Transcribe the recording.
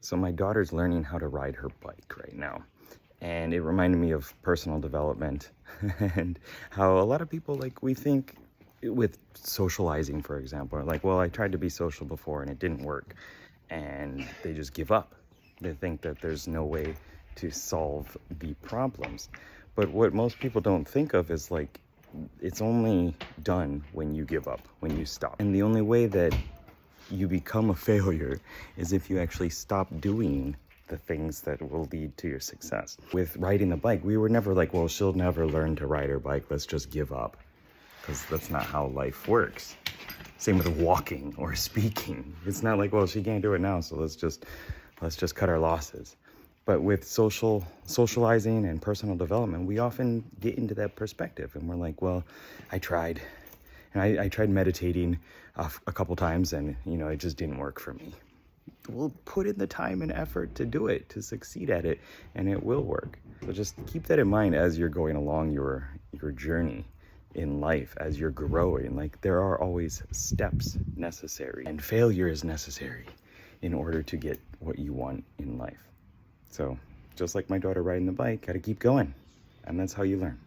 So my daughter's learning how to ride her bike right now. And it reminded me of personal development and how a lot of people, like, we think with socializing, for example, are like, well, I tried to be social before and it didn't work. And they just give up. They think that there's no way to solve the problems. But what most people don't think of is, like, it's only done when you give up, when you stop. And the only way that you become a failure is if you actually stop doing the things that will lead to your success. With riding the bike, we were never like, well, she'll never learn to ride her bike, let's just give up. Because that's not how life works. Same with walking or speaking. It's not like, well, she can't do it now, so let's just cut our losses. But with socializing and personal development, we often get into that perspective and we're like, well, I tried. And I tried meditating a couple times and, it just didn't work for me. We'll put in the time and effort to do it, to succeed at it, and it will work. So just keep that in mind as you're going along your journey in life, as you're growing. Like, there are always steps necessary, and failure is necessary in order to get what you want in life. So just like my daughter riding the bike, gotta keep going. And that's how you learn.